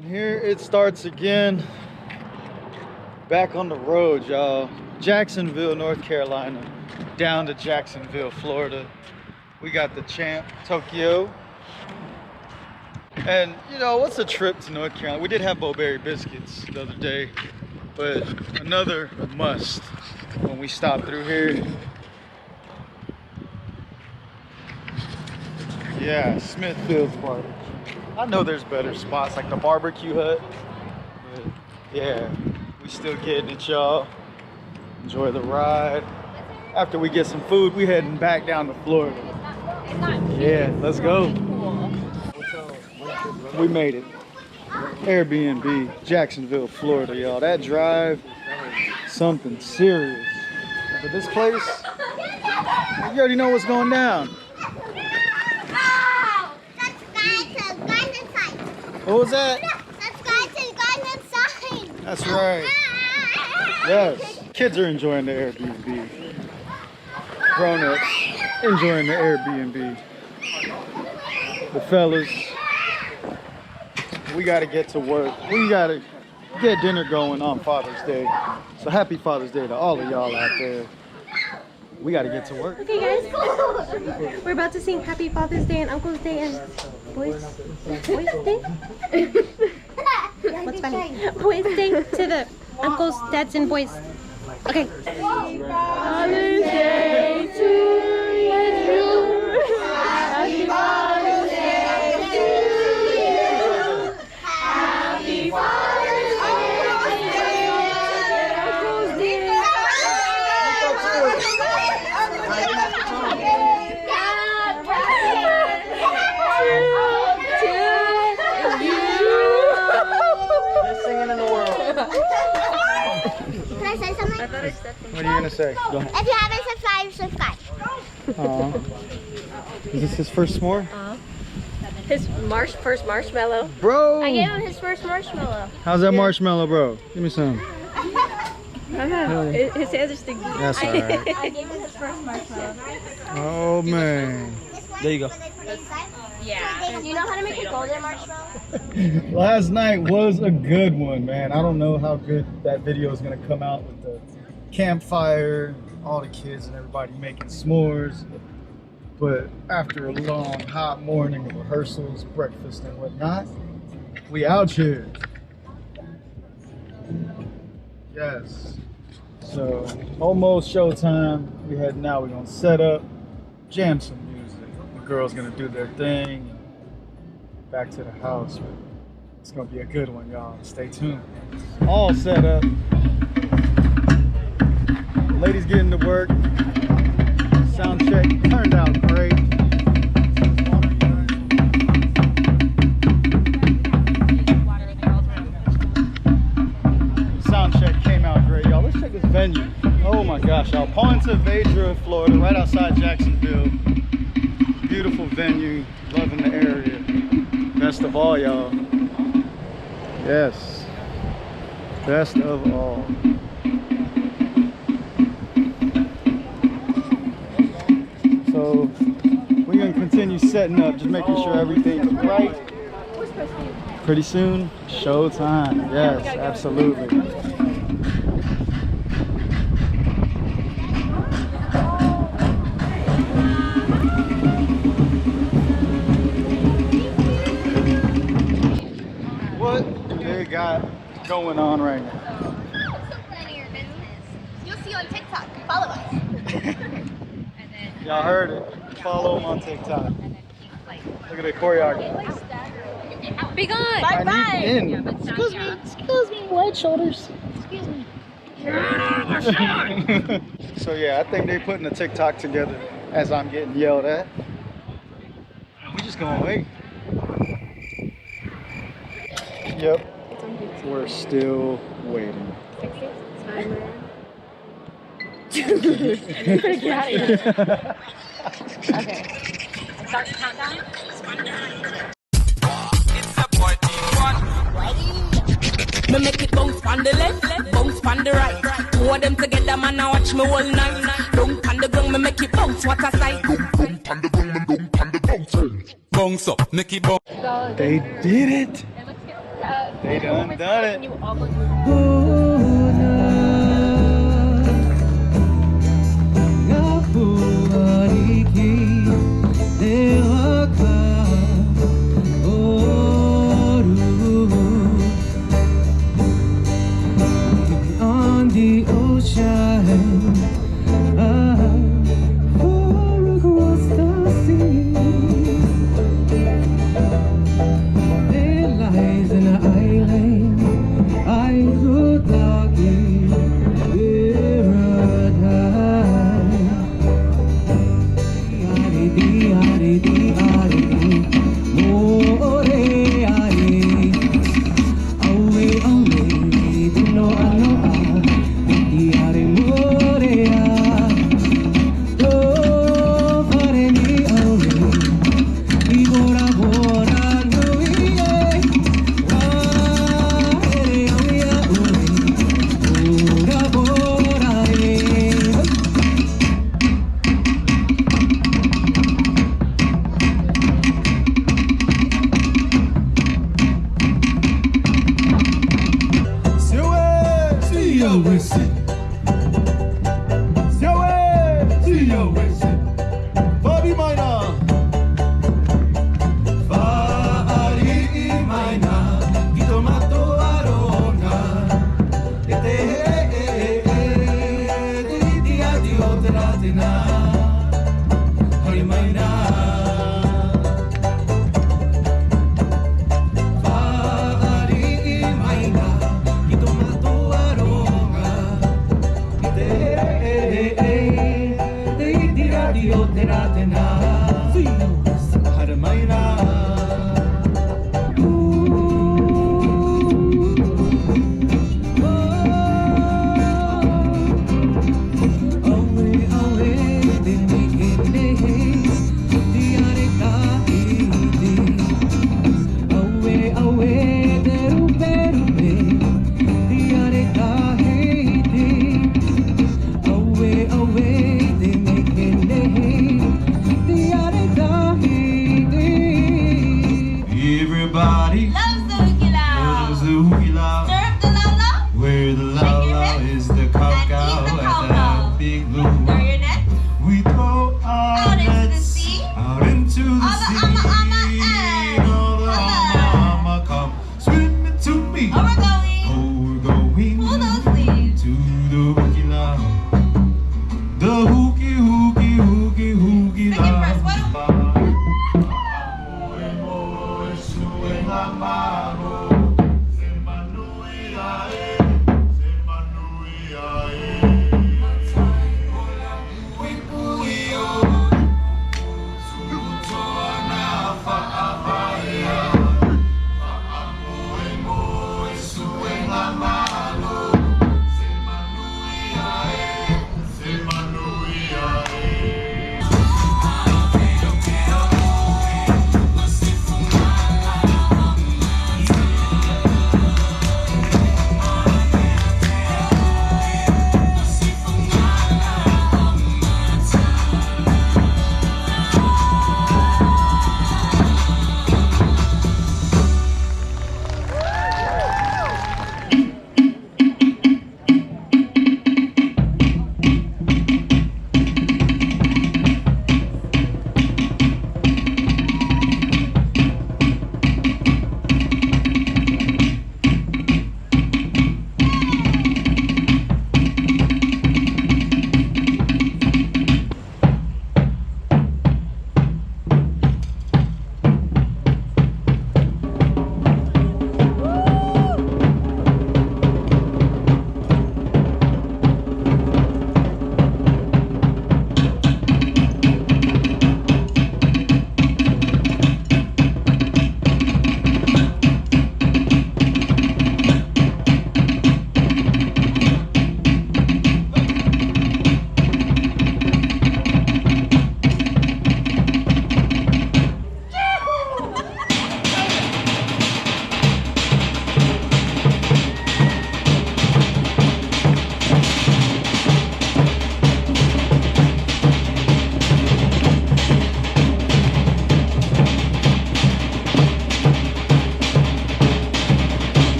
And here it starts again. Back on the road, y'all. Jacksonville, North Carolina, down to Jacksonville, Florida. We got the champ, Tokyo. And you know, what's a trip to North Carolina? We did have Bo-Berry biscuits the other day, but another must when we stop through here. Yeah, Smithfield's barbecue. I know there's better spots like the barbecue hut, but yeah, we still getting it, y'all. Enjoy the ride. After we get some food, we heading back down to Florida. Yeah, let's go. We made it. Airbnb, Jacksonville, Florida, y'all. That drive, something serious. But this place, you already know what's going down. What was that? That's right. Yes. Kids are enjoying the Airbnb. Grown-ups enjoying the Airbnb. The fellas, we gotta get to work. We gotta get dinner going on Father's Day. So happy Father's Day to all of y'all out there. We gotta get to work. Okay guys, we're about to sing Happy Father's Day and Uncle's Day and Boys Day? What's funny? Boys Day to the uncles, dads, and boys. Okay. Father's Day to you. Happy Father's Day to you. Happy Father's Day, Uncle's Day. Can I say something? What are you gonna say? Go ahead. If you haven't subscribed, subscribe. Is this his first s'more? His first marshmallow. Bro! I gave him his first marshmallow. How's that marshmallow, bro? Give me some. His hands are sticky. That's alright. I gave him his first marshmallow. Oh, man. There you go. Yeah. Do you know how to make a golden marshmallow? Last night was a good one, man. I don't know how good that video is gonna come out with the campfire, all the kids and everybody making s'mores. But after a long, hot morning of rehearsals, breakfast and whatnot, we out here. Yes. So almost showtime. We heading out. We're gonna set up, jam some music. The girls gonna do their thing. Back to the house. It's gonna be a good one, y'all. Stay tuned. All set up. Ladies getting to work. Sound check turned out great. Sound check came out great, y'all. Let's check this venue. Oh my gosh, y'all. Ponte Vedra, Florida, right outside Jacksonville. Beautiful venue. Loving the area. Best of all, y'all. Yes. Best of all. So we're gonna continue setting up, just making sure everything's right. Pretty soon, showtime. Yes, absolutely. What they got going on right now? You'll see on TikTok. Follow us. Y'all heard it. Follow them on TikTok. Look at the choreography. Be gone. Bye bye. I need in. Excuse me, white shoulders. Excuse me. So yeah, I think they putting the TikTok together as I'm getting yelled at. We just gonna wait. Yep. We're still waiting. Get out of here. Okay. Start the countdown. Me make it bounce on the left, bounce on the right. Two of them together, man, I watch me all night. Don't on the ground, me make it bounce, what a sight. Don't on the ground, me don't on the bounce. Bounce up, make it bounce. They did it. It looks good. They done it. You all go to on the ocean, far across the sea, there lies an island I could not give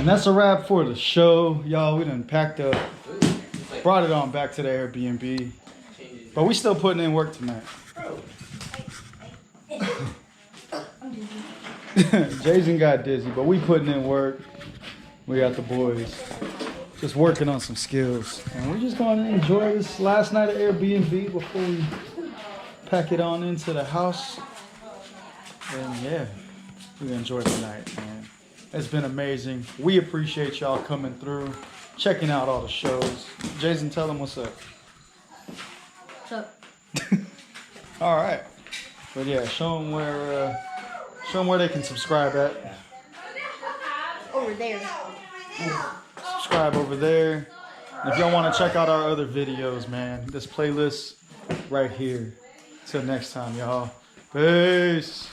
And that's a wrap for the show. Y'all, we done packed up. Brought it on back to the Airbnb. But we still putting in work tonight. Jason got dizzy, but we putting in work. We got the boys just working on some skills. And we're just going to enjoy this last night at Airbnb before we pack it on into the house. And yeah, we enjoy the night, man. It's been amazing. We appreciate y'all coming through, checking out all the shows. Jason, tell them what's up. What's up? All right. But yeah, show them where they can subscribe at. Over there. Subscribe over there. And if y'all want to check out our other videos, man, this playlist right here. Till next time, y'all. Peace.